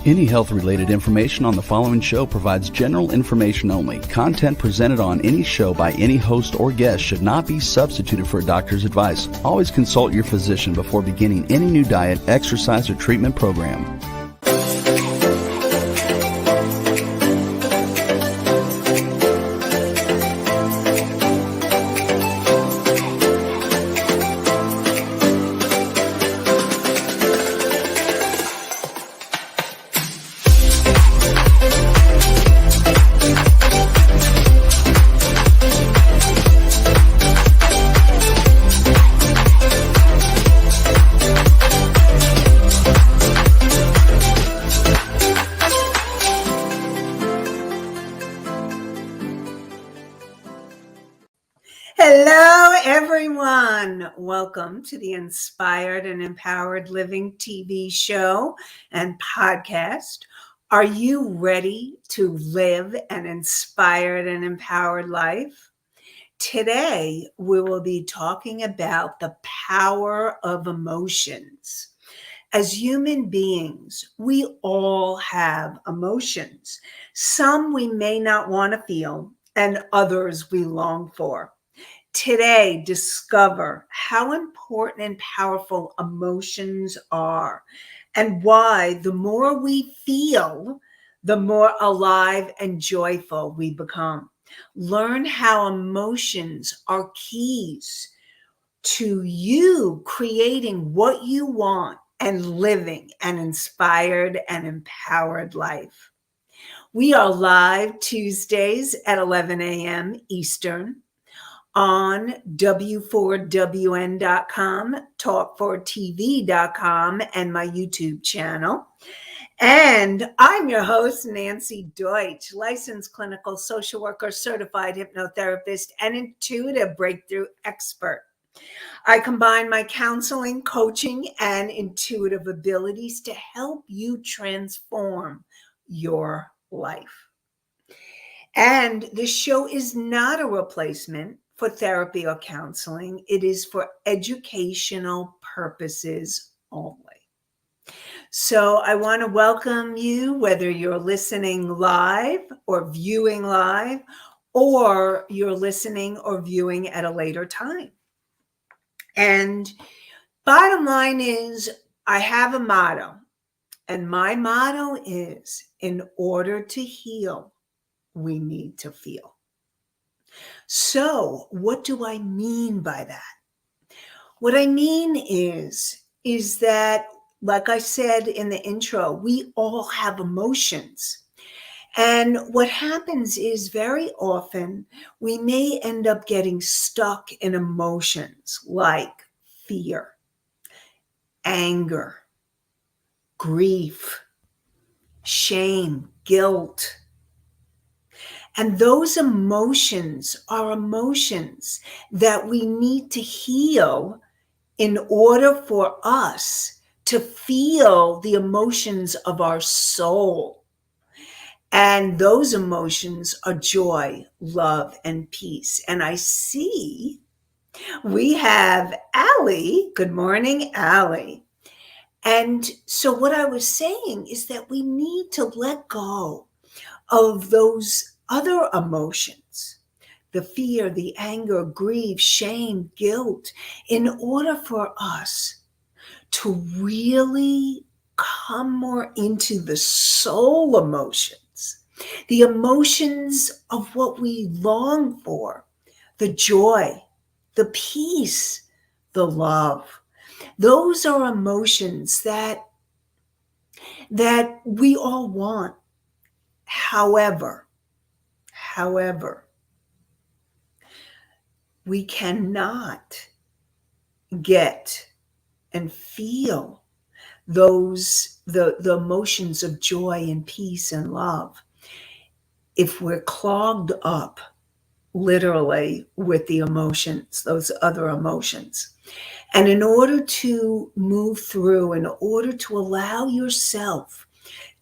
Any health-related information on the following show provides general information only. Content presented on any show by any host or guest should not be substituted for a doctor's advice. Always consult your physician before beginning any new diet, exercise, or treatment program. Hello, everyone. Welcome to the Inspired and Empowered Living TV show and podcast. Are you ready to live an inspired and empowered life? Today, we will be talking about the power of emotions. As human beings, we all have emotions. Some we may not want to feel, and others we long for. Today, discover how important and powerful emotions are and why the more we feel, the more alive and joyful we become. Learn how emotions are keys to you creating what you want and living an inspired and empowered life. We are live Tuesdays at 11 a.m. Eastern on W4WN.com, Talk4TV.com, and my YouTube channel. And I'm your host, Nancy Deutsch, licensed clinical social worker, certified hypnotherapist, and intuitive breakthrough expert. I combine my counseling, coaching, and intuitive abilities to help you transform your life. And this show is not a replacement for therapy or counseling. It is for educational purposes only. So I want to welcome you, whether you're listening live or viewing live, or you're listening or viewing at a later time. And bottom line is, I have a motto, and my motto is, in order to heal, we need to feel. So what do I mean by that? What I mean is that, like I said in the intro, we all have emotions. And what happens is very often we may end up getting stuck in emotions like fear, anger, grief, shame, guilt. And those emotions are emotions that we need to heal in order for us to feel the emotions of our soul. And those emotions are joy, love, and peace. And I see we have Allie. Good morning, Allie. And so what I was saying is that we need to let go of those other emotions, the fear, the anger, grief, shame, guilt, in order for us to really come more into the soul emotions, the emotions of what we long for, the joy, the peace, the love. Those are emotions that we all want. However, we cannot get and feel the emotions of joy and peace and love if we're clogged up literally with the emotions, those other emotions. And in order to move through, in order to allow yourself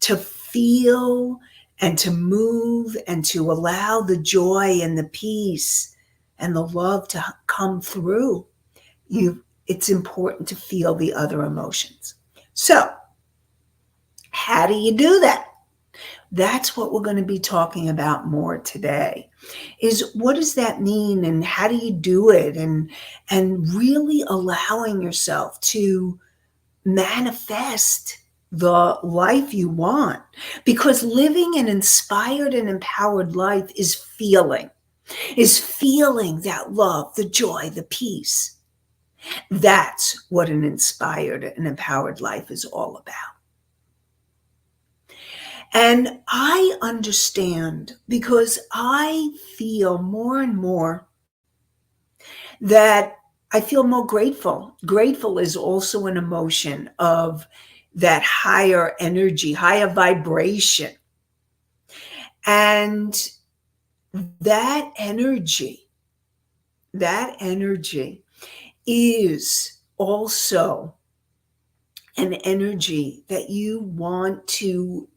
to feel and to move and to allow the joy and the peace and the love to come through, it's important to feel the other emotions. So How do you do that? That's what we're going to be talking about more today, is what does that mean and how do you do it, and really allowing yourself to manifest the life you want, because living an inspired and empowered life is feeling that love, the joy, the peace. That's what an inspired and empowered life is all about. And I understand, because I feel more and more that I feel more grateful. Grateful is also an emotion of that higher energy, higher vibration. And that energy is also an energy that you want to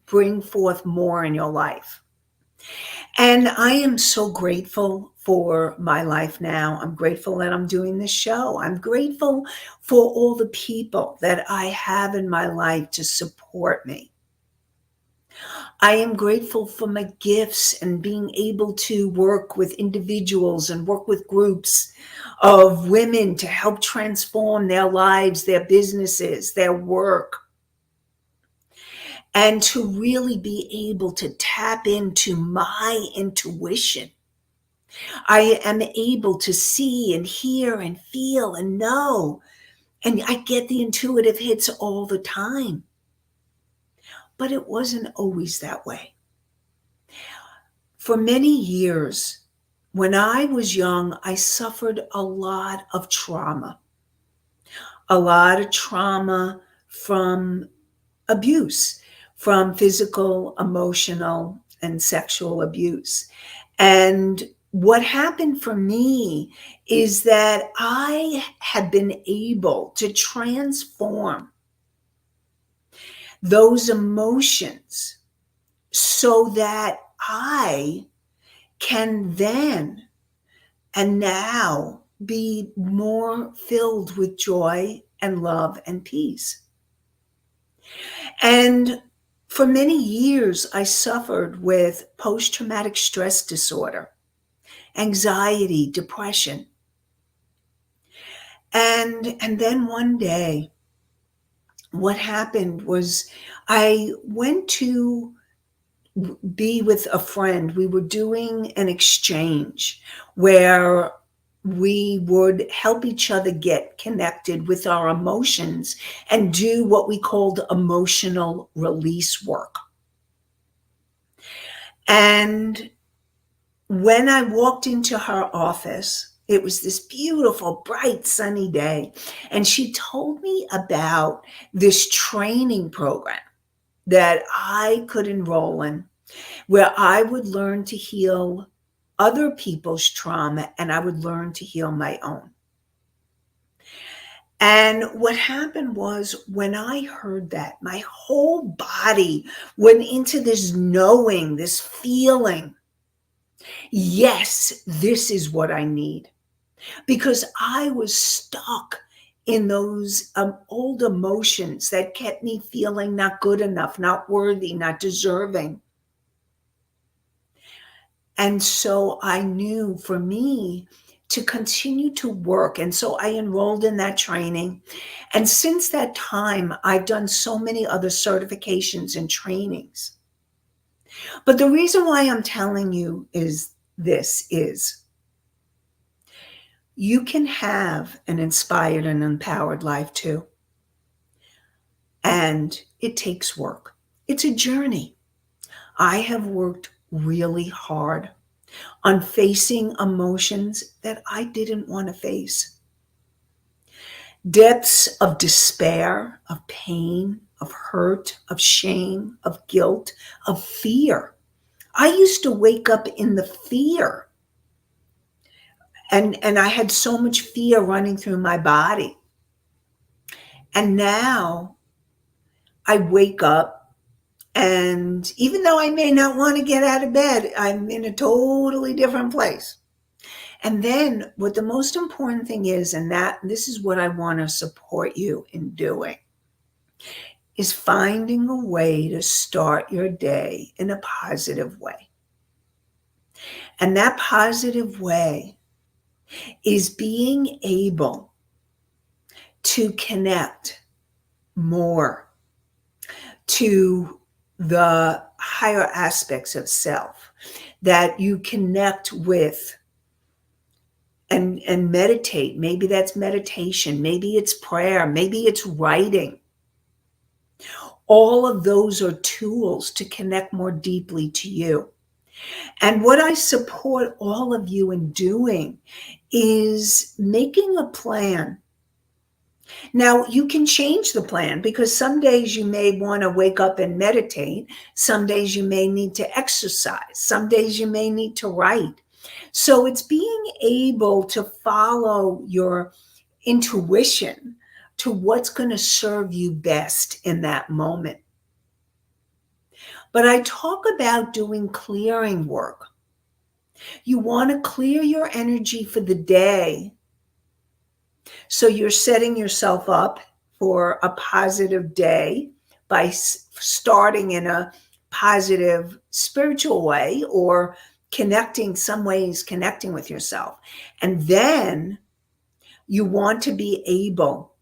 bring forth more in your life. And I am so grateful for my life now. I'm grateful that I'm doing this show. I'm grateful for all the people that I have in my life to support me. I am grateful for my gifts and being able to work with individuals and work with groups of women to help transform their lives, their businesses, their work, and to really be able to tap into my intuition. I am able to see and hear and feel and know, and I get the intuitive hits all the time. But it wasn't always that way. For many years, when I was young, I suffered a lot of trauma from abuse, from physical, emotional, and sexual abuse. And what happened for me is that I had been able to transform those emotions so that I can then and now be more filled with joy and love and peace. And for many years, I suffered with post-traumatic stress disorder, anxiety, depression. And then one day, what happened was I went to be with a friend. We were doing an exchange where we would help each other get connected with our emotions and do what we called emotional release work. And when I walked into her office, it was this beautiful, bright, sunny day. And she told me about this training program that I could enroll in, where I would learn to heal other people's trauma and I would learn to heal my own. And what happened was, when I heard that, my whole body went into this knowing, this feeling. Yes, this is what I need. Because I was stuck in those old emotions that kept me feeling not good enough, not worthy, not deserving. And so I knew, for me to continue to work. And so I enrolled in that training. And since that time, I've done so many other certifications and trainings. But the reason why I'm telling you is you can have an inspired and empowered life too. And it takes work. It's a journey. I have worked really hard on facing emotions that I didn't want to face. Depths of despair, of pain, of hurt, of shame, of guilt, of fear. I used to wake up in the fear. And I had so much fear running through my body. And now I wake up, and even though I may not want to get out of bed, I'm in a totally different place. And then what the most important thing is, and that this is what I want to support you in doing, is finding a way to start your day in a positive way. And that positive way is being able to connect more to the higher aspects of self, that you connect with and meditate. Maybe that's meditation, maybe it's prayer, maybe it's writing. All of those are tools to connect more deeply to you. And what I support all of you in doing is making a plan. Now, you can change the plan, because some days you may want to wake up and meditate. Some days you may need to exercise. Some days you may need to write. So it's being able to follow your intuition to what's going to serve you best in that moment. But I talk about doing clearing work. You want to clear your energy for the day, so you're setting yourself up for a positive day by starting in a positive spiritual way, or connecting with yourself. And then you want to be able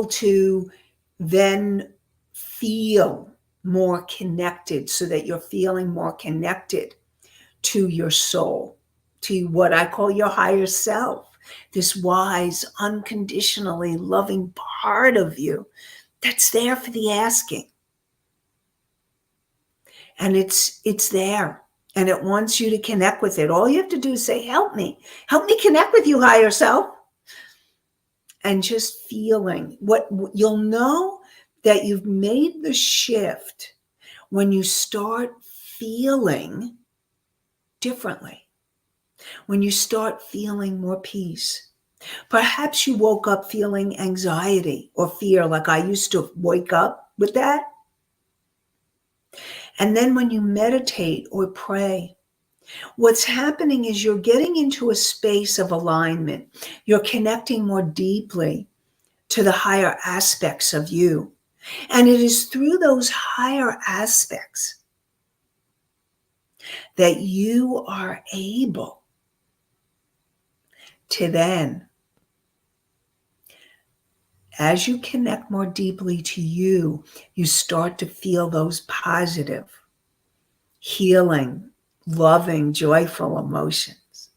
to then feel more connected, so that you're feeling more connected to your soul, to what I call your higher self, this wise, unconditionally loving part of you that's there for the asking. And it's there, and it wants you to connect with it. All you have to do is say, help me connect with you, higher self. And just feeling what you'll know, that you've made the shift when you start feeling differently, when you start feeling more peace. Perhaps you woke up feeling anxiety or fear, like I used to wake up with that. And then when you meditate or pray, what's happening is you're getting into a space of alignment. You're connecting more deeply to the higher aspects of you. And it is through those higher aspects that you are able to then, as you connect more deeply to you, you start to feel those positive, healing, loving, joyful emotions.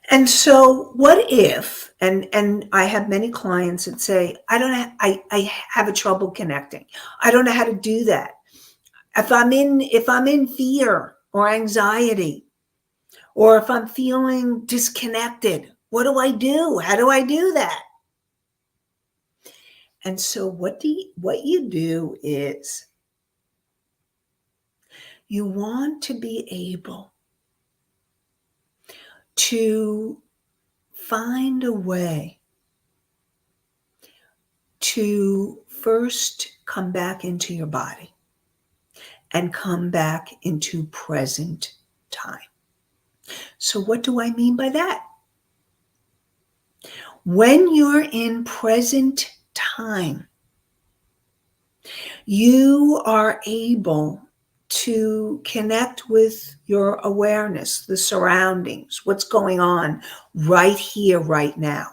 And so what if, and I have many clients that say, I have a trouble connecting. I don't know how to do that. If I'm in fear or anxiety, or if I'm feeling disconnected, what do I do? How do I do that? And so what you do is, you want to be able to find a way to first come back into your body and come back into present time. So what do I mean by that? When you're in present time, you are able to connect with your awareness, the surroundings, what's going on right here, right now.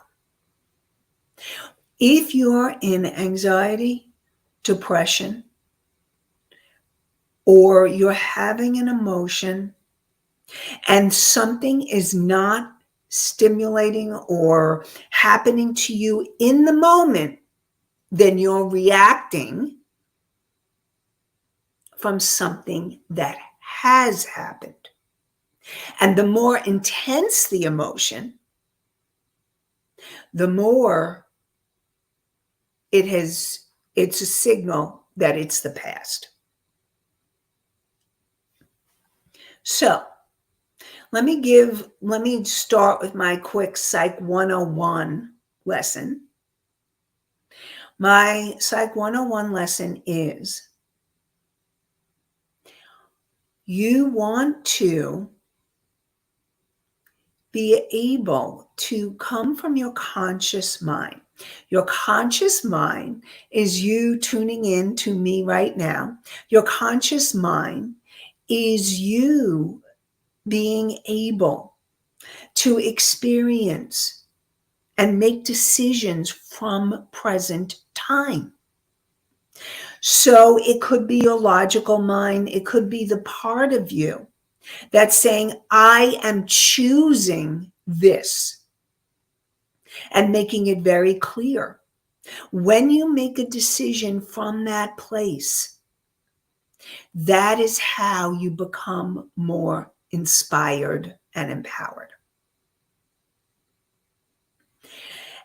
If you're in anxiety, depression, or you're having an emotion and something is not stimulating or happening to you in the moment, then you're reacting from something that has happened. And the more intense the emotion, the more it's a signal that it's the past. So let me start with my quick Psych 101 lesson. My Psych 101 lesson is, you want to be able to come from your conscious mind. Your conscious mind is you tuning in to me right now. Your conscious mind is you being able to experience and make decisions from present time. So it could be your logical mind. It could be the part of you that's saying, I am choosing this, and making it very clear. When you make a decision from that place, that is how you become more inspired and empowered.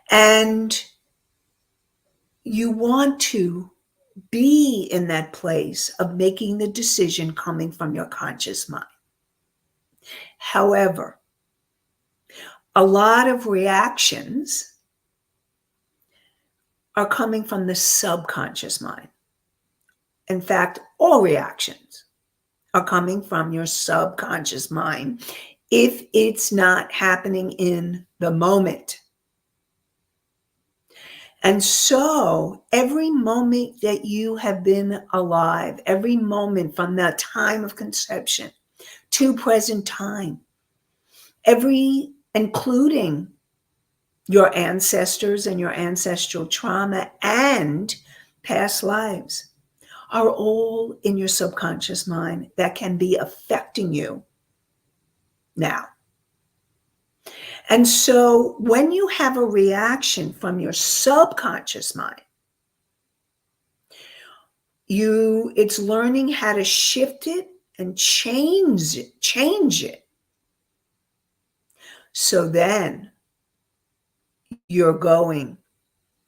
And you want to be in that place of making the decision coming from your conscious mind. However, a lot of reactions are coming from the subconscious mind. In fact, all reactions are coming from your subconscious mind if it's not happening in the moment. And so every moment that you have been alive, every moment from the time of conception to present time, including your ancestors and your ancestral trauma and past lives, are all in your subconscious mind that can be affecting you now. And so when you have a reaction from your subconscious mind, it's learning how to shift it and change it. So then you're going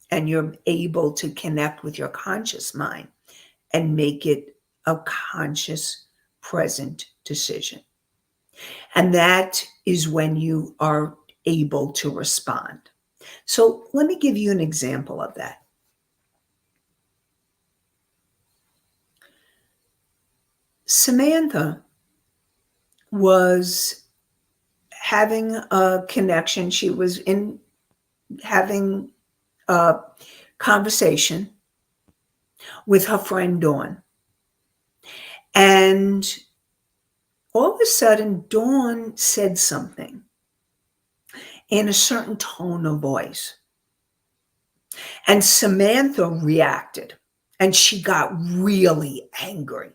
and you're able to connect with your conscious mind and make it a conscious, present decision. And that is when you are able to respond. So let me give you an example of that. Samantha was having a connection. She was having a conversation with her friend Dawn. And all of a sudden, Dawn said something in a certain tone of voice. And Samantha reacted, and she got really angry.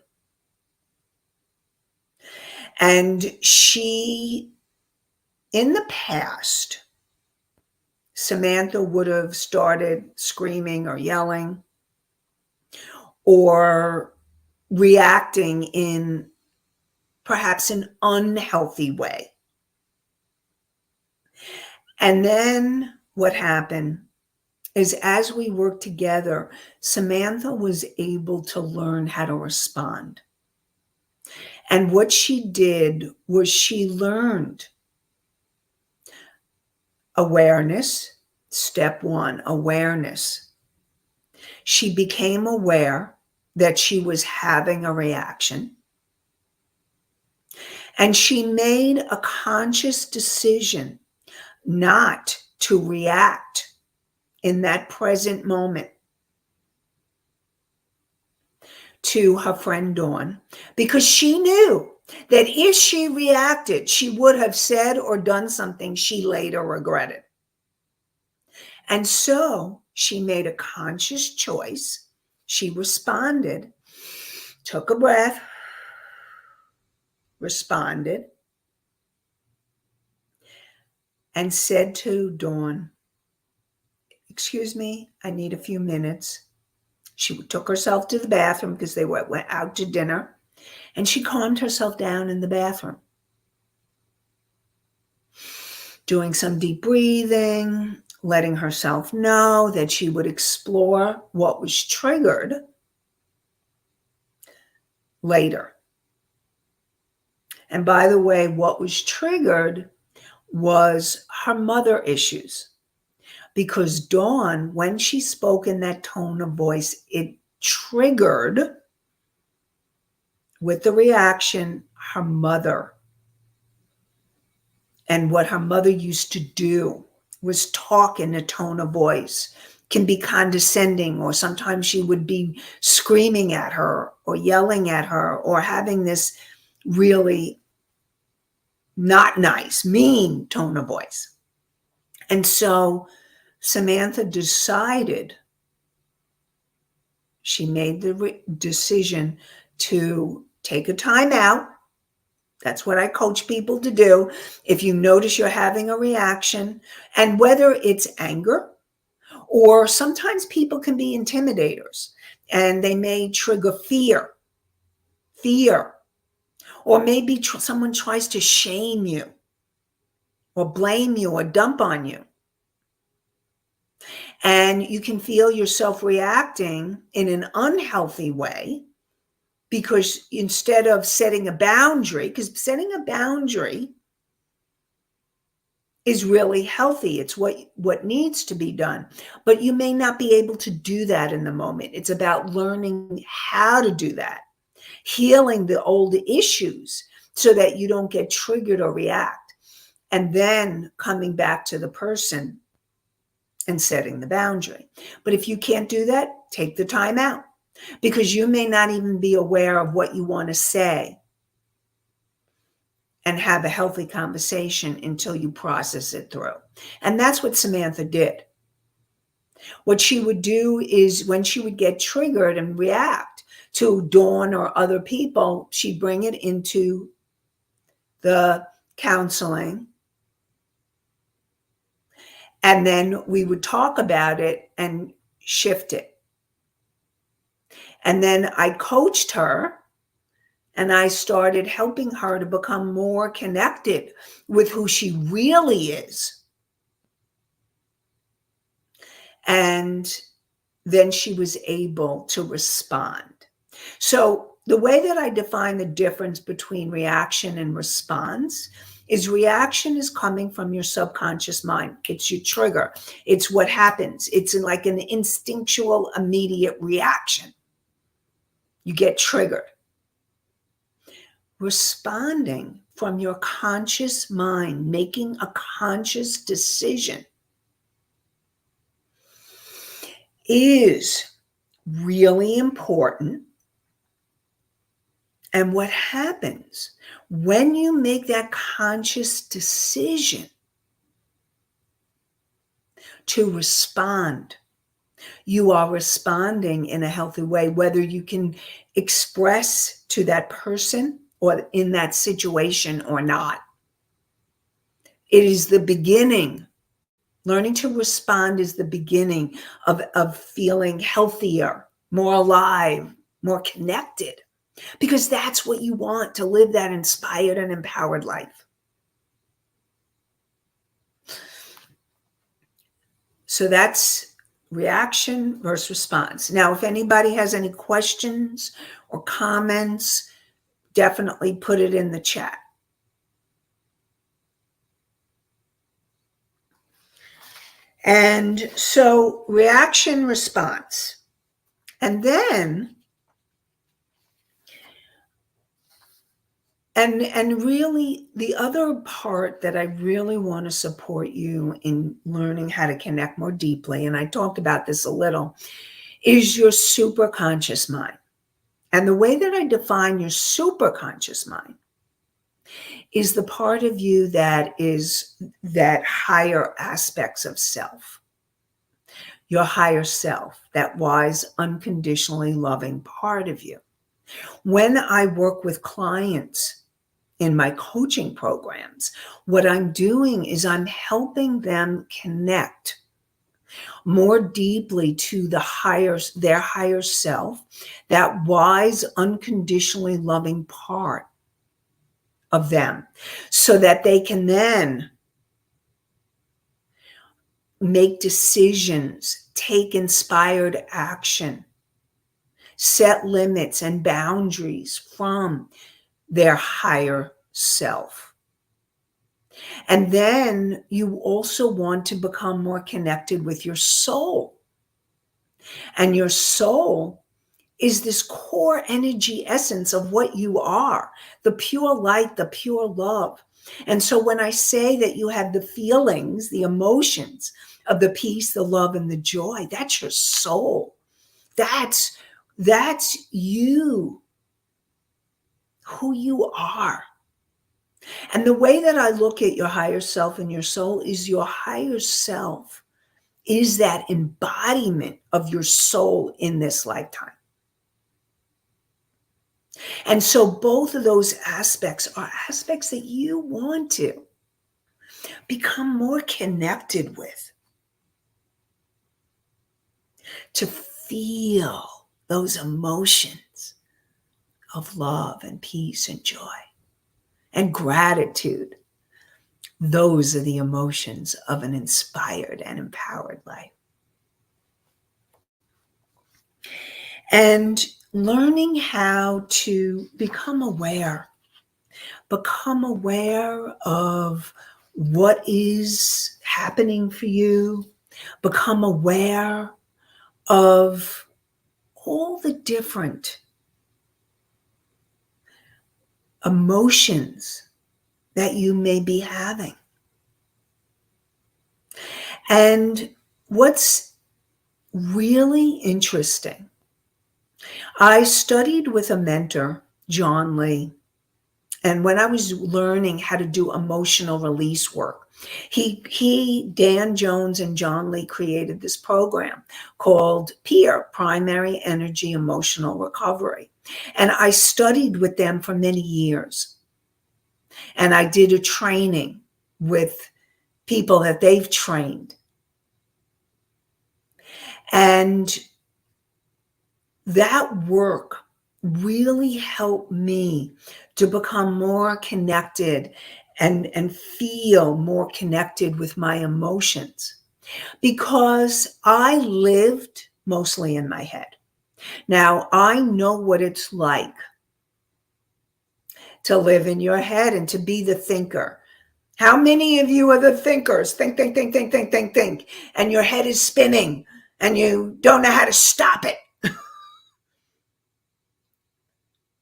And in the past, Samantha would have started screaming or yelling or reacting in perhaps an unhealthy way. And then what happened is, as we worked together, Samantha was able to learn how to respond. And what she did was she learned awareness. Step one, awareness. She became aware that she was having a reaction. And she made a conscious decision not to react in that present moment to her friend Dawn, because she knew that if she reacted, she would have said or done something she later regretted. And so she made a conscious choice. She responded, took a breath, responded, and said to Dawn, "Excuse me, I need a few minutes." She took herself to the bathroom because they went out to dinner, and she calmed herself down in the bathroom, doing some deep breathing, letting herself know that she would explore what was triggered later. And by the way, what was triggered was her mother issues. Because Dawn, when she spoke in that tone of voice, it triggered with the reaction her mother. and what her mother used to do was talk in a tone of voice, can be condescending, or sometimes she would be screaming at her or yelling at her or having this really not nice, mean tone of voice. And so Samantha decided, she made the decision to take a time out. That's what I coach people to do. If you notice you're having a reaction, and whether it's anger, or sometimes people can be intimidators and they may trigger fear, or maybe someone tries to shame you or blame you or dump on you. And you can feel yourself reacting in an unhealthy way, because instead of setting a boundary, because setting a boundary is really healthy. It's what needs to be done. But you may not be able to do that in the moment. It's about learning how to do that, healing the old issues so that you don't get triggered or react, and then coming back to the person and setting the boundary. But if you can't do that, take the time out, because you may not even be aware of what you want to say and have a healthy conversation until you process it through. And that's what Samantha did. What she would do is, when she would get triggered and react to Dawn or other people, she'd bring it into the counseling. And then we would talk about it and shift it. And then I coached her, and I started helping her to become more connected with who she really is. And then she was able to respond. So the way that I define the difference between reaction and response is, reaction is coming from your subconscious mind. It's your trigger. It's what happens. It's like an instinctual, immediate reaction. You get triggered. Responding from your conscious mind, making a conscious decision, is really important. And what happens when you make that conscious decision to respond, you are responding in a healthy way, whether you can express to that person or in that situation or not. It is the beginning. Learning to respond is the beginning of feeling healthier, more alive, more connected, because that's what you want, to live that inspired and empowered life. So that's reaction versus response. Now, if anybody has any questions or comments, definitely put it in the chat. And so reaction, response. And then, and really the other part that I really want to support you in learning how to connect more deeply, and I talked about this a little, is your superconscious mind. And the way that I define your superconscious mind is the part of you that is that higher aspects of self, your higher self, that wise, unconditionally loving part of you. When I work with clients in my coaching programs, what I'm doing is I'm helping them connect more deeply to their higher self, that wise, unconditionally loving part of them, so that they can then make decisions, take inspired action, set limits and boundaries from their higher self. And then you also want to become more connected with your soul. And your soul is this core energy essence of what you are, the pure light, the pure love, And so when I say that you have the feelings, the emotions of the peace, the love, and the joy, that's your soul. That's you, who you are. And the way that I look at your higher self and your soul is your higher self is that embodiment of your soul in this lifetime. And so both of those aspects are aspects that you want to become more connected with, to feel those emotions of love and peace and joy and gratitude. Those are the emotions of an inspired and empowered life. And learning how to become aware of what is happening for you, become aware of all the different emotions that you may be having. And what's really interesting, I studied with a mentor, John Lee, and when I was learning how to do emotional release work, Dan Jones and John Lee created this program called PEER, Primary Energy Emotional Recovery. And I studied with them for many years. And I did a training with people that they've trained. And that work really helped me to become more connected and feel more connected with my emotions, because I lived mostly in my head. Now, I know what it's like to live in your head and to be the thinker. How many of you are the thinkers? Think, think, think, think, think, think, think. And your head is spinning and you don't know how to stop it.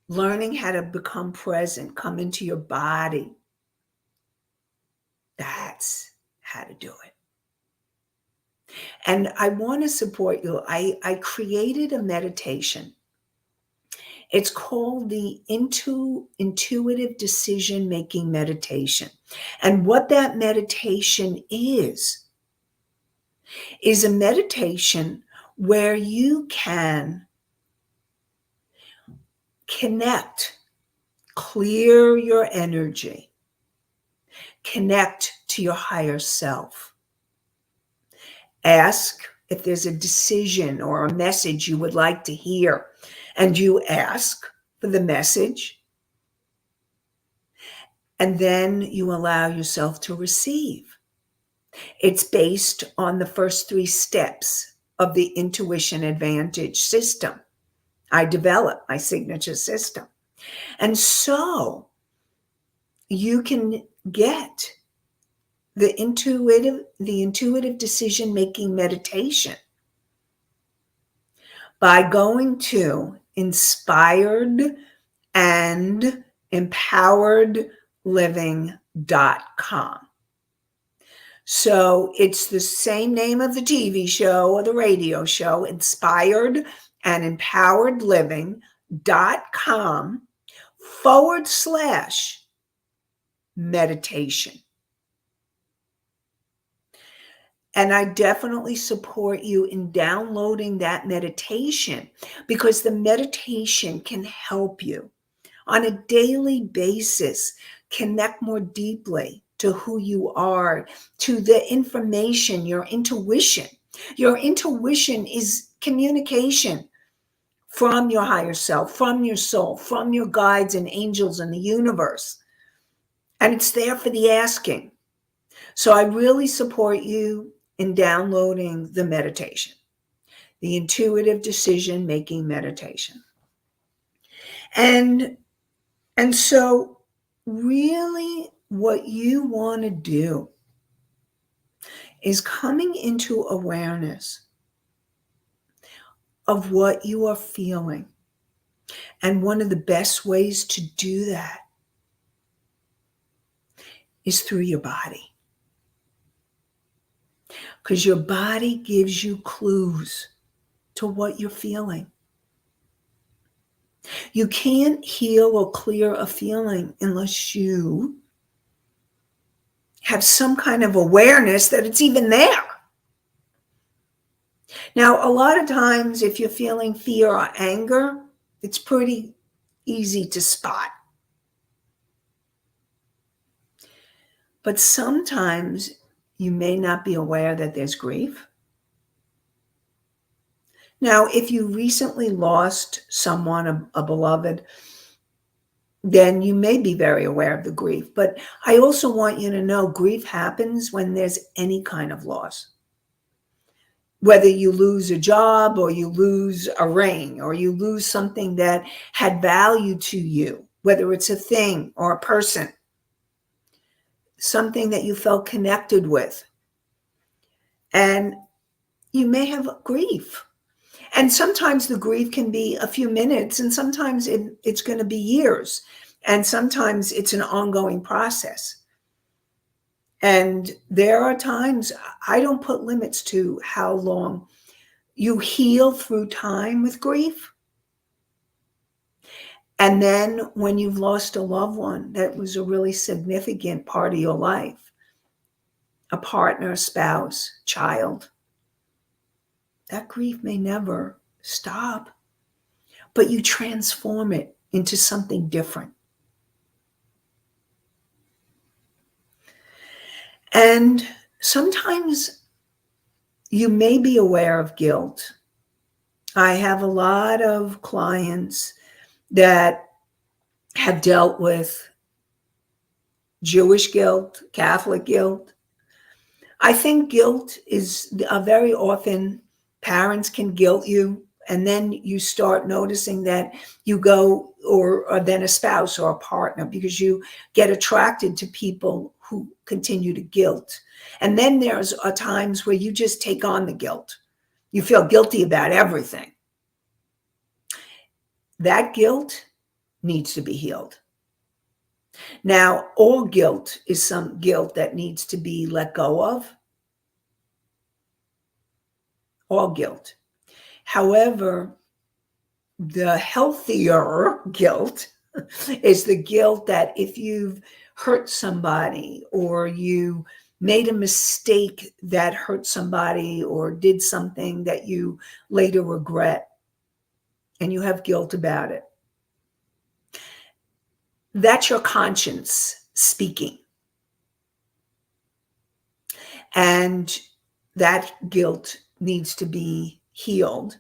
Learning how to become present, come into your body. That's how to do it. And I want to support you. I created a meditation. It's called the Intuitive Decision Making Meditation. And what that meditation is a meditation where you can connect, clear your energy, connect to your higher self. Ask if there's a decision or a message you would like to hear, and you ask for the message, and then you allow yourself to receive. It's based on the first 3 steps of the Intuition Advantage system. I developed my signature system. And so you can get the intuitive decision-making meditation by going to inspiredandempoweredliving.com. So it's the same name of the TV show or the radio show, inspiredandempoweredliving.com/meditation. And I definitely support you in downloading that meditation, because the meditation can help you on a daily basis connect more deeply to who you are, to the information, your intuition. Your intuition is communication from your higher self, from your soul, from your guides and angels in the universe. And it's there for the asking. So I really support you in downloading the meditation, the Intuitive Decision Making Meditation. And so really what you want to do is coming into awareness of what you are feeling. And one of the best ways to do that is through your body. Because your body gives you clues to what you're feeling. You can't heal or clear a feeling unless you have some kind of awareness that it's even there. Now, a lot of times, if you're feeling fear or anger, it's pretty easy to spot. But sometimes you may not be aware that there's grief. Now, if you recently lost someone, a beloved, then you may be very aware of the grief. But I also want you to know grief happens when there's any kind of loss. Whether you lose a job or you lose a ring or you lose something that had value to you, whether it's a thing or a person, something that you felt connected with. And you may have grief. And sometimes the grief can be a few minutes, and sometimes it's going to be years. And sometimes it's an ongoing process. And there are times I don't put limits to how long you heal through time with grief. And then when you've lost a loved one that was a really significant part of your life, a partner, spouse, child, that grief may never stop, but you transform it into something different. And sometimes you may be aware of guilt. I have a lot of clients that have dealt with Jewish guilt, Catholic guilt. I think guilt is very often parents can guilt you, and then you start noticing that you go, or then a spouse or a partner, because you get attracted to people who continue to guilt. And then there's times where you just take on the guilt. You feel guilty about everything. That guilt needs to be healed. Now, all guilt is some guilt that needs to be let go of. All guilt. However, the healthier guilt is the guilt that if you've hurt somebody or you made a mistake that hurt somebody or did something that you later regret and you have guilt about it, that's your conscience speaking. And that guilt needs to be healed.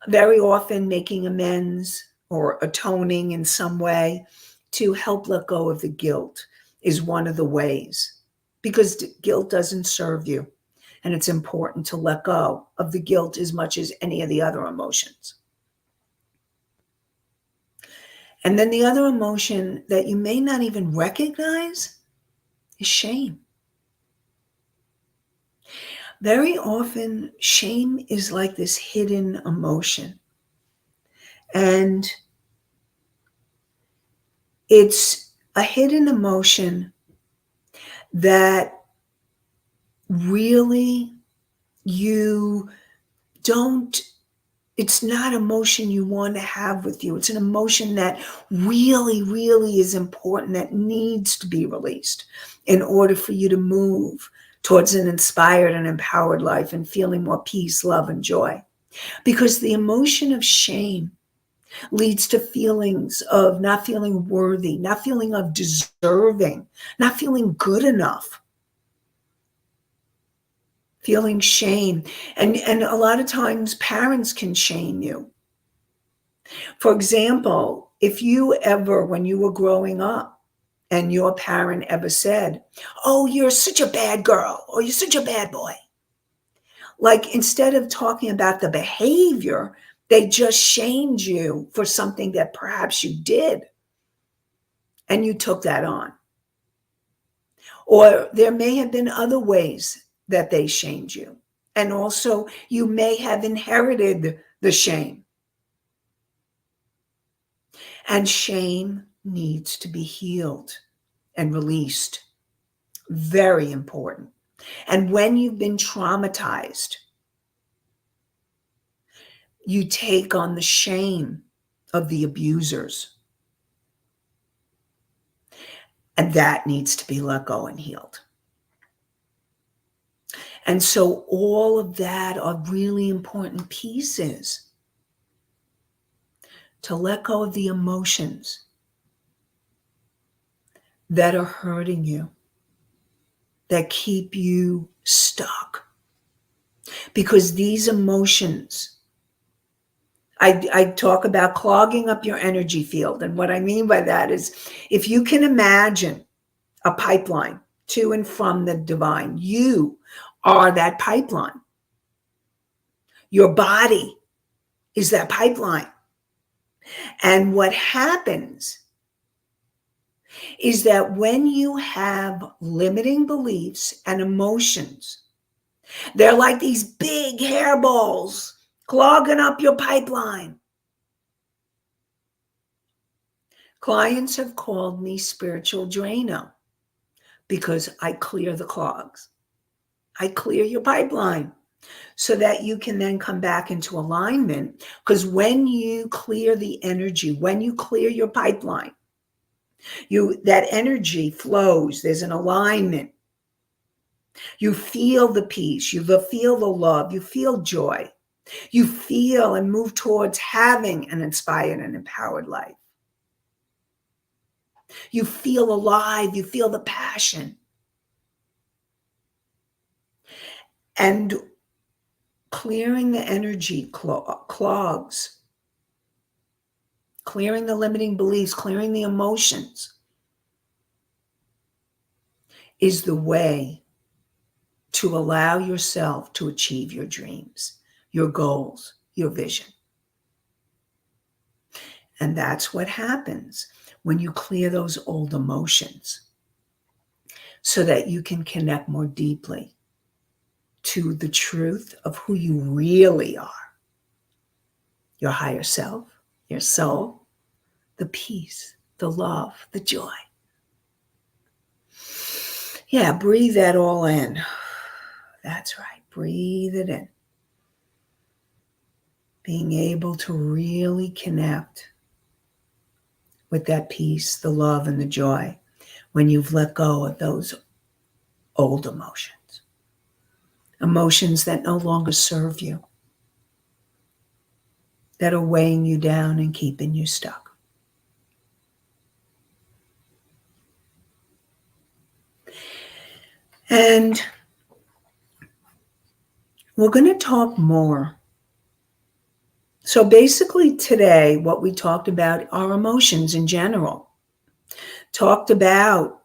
Very often making amends or atoning in some way to help let go of the guilt is one of the ways, because guilt doesn't serve you. And it's important to let go of the guilt as much as any of the other emotions. And then the other emotion that you may not even recognize is shame. Very often, shame is like this hidden emotion. And it's a hidden emotion that really it's not emotion you want to have with you. It's an emotion that really, really is important, that needs to be released in order for you to move towards an inspired and empowered life and feeling more peace, love, and joy. Because the emotion of shame leads to feelings of not feeling worthy, not feeling of deserving, not feeling good enough, feeling shame. And a lot of times parents can shame you. For example, if you ever, when you were growing up, and your parent ever said, "Oh, you're such a bad girl," or "You're such a bad boy." Like, instead of talking about the behavior, they just shamed you for something that perhaps you did, and you took that on. Or there may have been other ways that they shamed you. And also, you may have inherited the shame. And shame needs to be healed and released. Very important. And when you've been traumatized, you take on the shame of the abusers. And that needs to be let go and healed. And so all of that are really important pieces to let go of the emotions that are hurting you, that keep you stuck. Because these emotions, I talk about clogging up your energy field. And what I mean by that is, if you can imagine a pipeline to and from the divine, you are that pipeline. Your body is that pipeline. And what happens is that when you have limiting beliefs and emotions, they're like these big hairballs clogging up your pipeline. Clients have called me spiritual Drano because I clear the clogs. I clear your pipeline so that you can then come back into alignment. Because when you clear the energy, when you clear your pipeline, that energy flows. There's an alignment. You feel the peace. You feel the love. You feel joy. You feel and move towards having an inspired and empowered life. You feel alive. You feel the passion. And clearing the energy clogs, clearing the limiting beliefs, clearing the emotions is the way to allow yourself to achieve your dreams, your goals, your vision. And that's what happens when you clear those old emotions so that you can connect more deeply to the truth of who you really are. Your higher self, your soul, the peace, the love, the joy. Yeah, breathe that all in. That's right. Breathe it in. Being able to really connect with that peace, the love, and the joy when you've let go of those old emotions. Emotions that no longer serve you, that are weighing you down and keeping you stuck. And we're going to talk more. So basically today, what we talked about are emotions in general. Talked about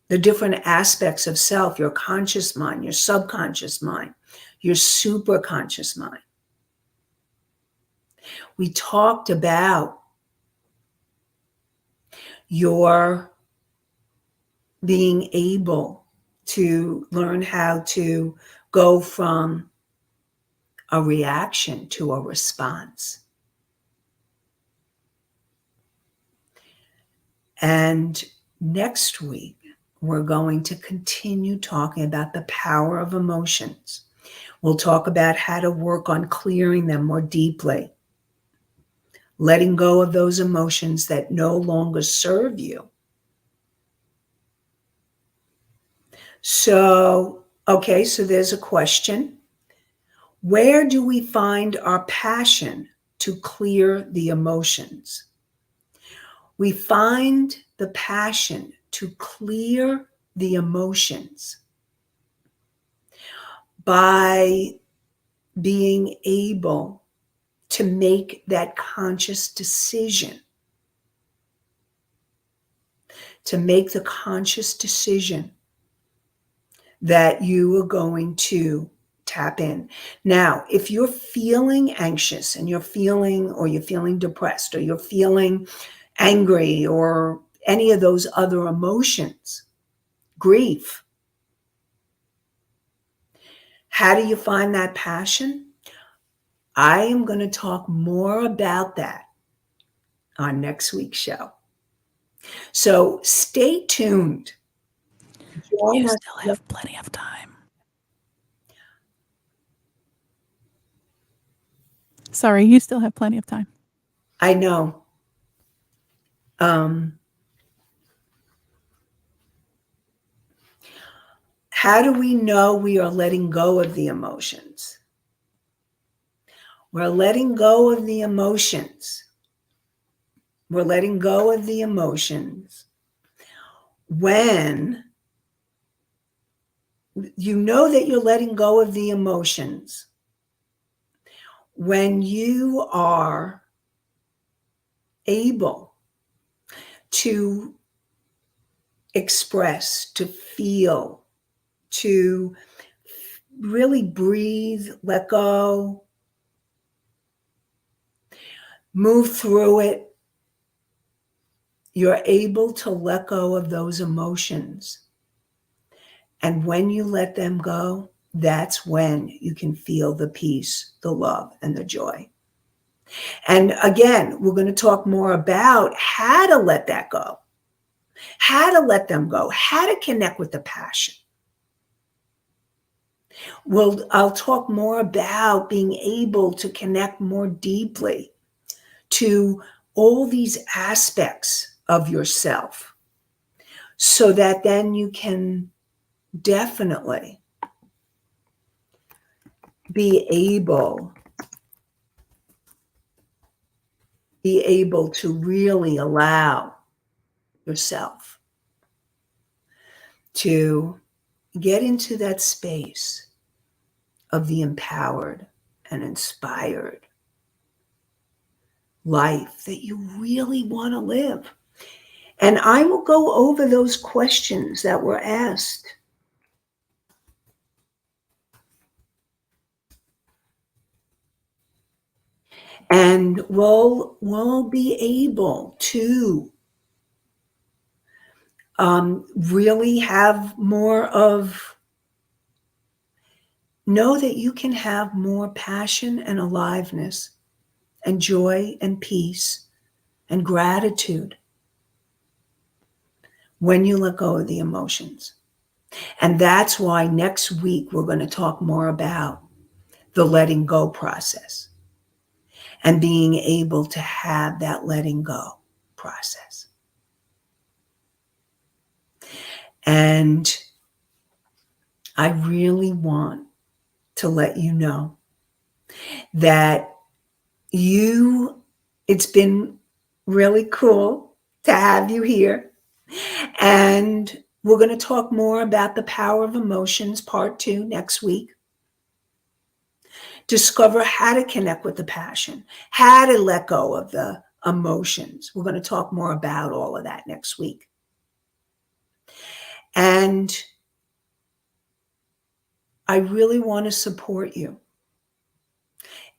the different aspects of self, your conscious mind, your subconscious mind, your superconscious mind. We talked about your being able to learn how to go from a reaction to a response. And next week, we're going to continue talking about the power of emotions. We'll talk about how to work on clearing them more deeply, letting go of those emotions that no longer serve you. So there's a question. Where do we find our passion to clear the emotions? We find the passion to clear the emotions by being able to make that conscious decision, to make the conscious decision that you are going to tap in. Now, if you're feeling anxious and you're feeling depressed, or you're feeling angry, or any of those other emotions, grief, how do you find that passion? I am going to talk more about that on next week's show. So stay tuned. join us. Still have plenty of time. Sorry, you still have plenty of time. I know. How do we know we are letting go of the emotions? We're letting go of the emotions. We're letting go of the emotions when you know that you're letting go of the emotions when you are able to express, to feel, to really breathe, let go, move through it. You're able to let go of those emotions. And when you let them go, that's when you can feel the peace, the love, and the joy. And again, we're going to talk more about how to let that go, how to let them go, how to connect with the passion. I'll talk more about being able to connect more deeply to all these aspects of yourself so that then you can definitely be able to really allow yourself to get into that space of the empowered and inspired life that you really want to live. And I will go over those questions that were asked. And we'll be able to really have more of, know that you can have more passion and aliveness and joy and peace and gratitude when you let go of the emotions. And that's why next week we're going to talk more about the letting go process and being able to have that letting go process. And I really want to let you know that it's been really cool to have you here. And we're going to talk more about the power of emotions, part 2, next week. Discover how to connect with the passion, how to let go of the emotions. We're going to talk more about all of that next week. And I really want to support you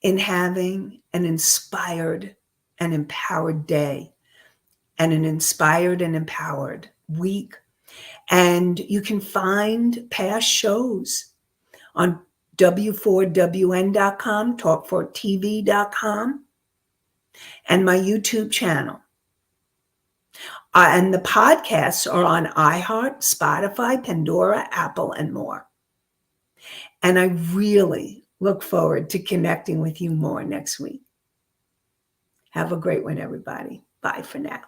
in having an inspired and empowered day and an inspired and empowered week. And you can find past shows on w4wn.com, talk4tv.com, and my YouTube channel. And the podcasts are on iHeart, Spotify, Pandora, Apple, and more. And I really look forward to connecting with you more next week. Have a great one, everybody. Bye for now.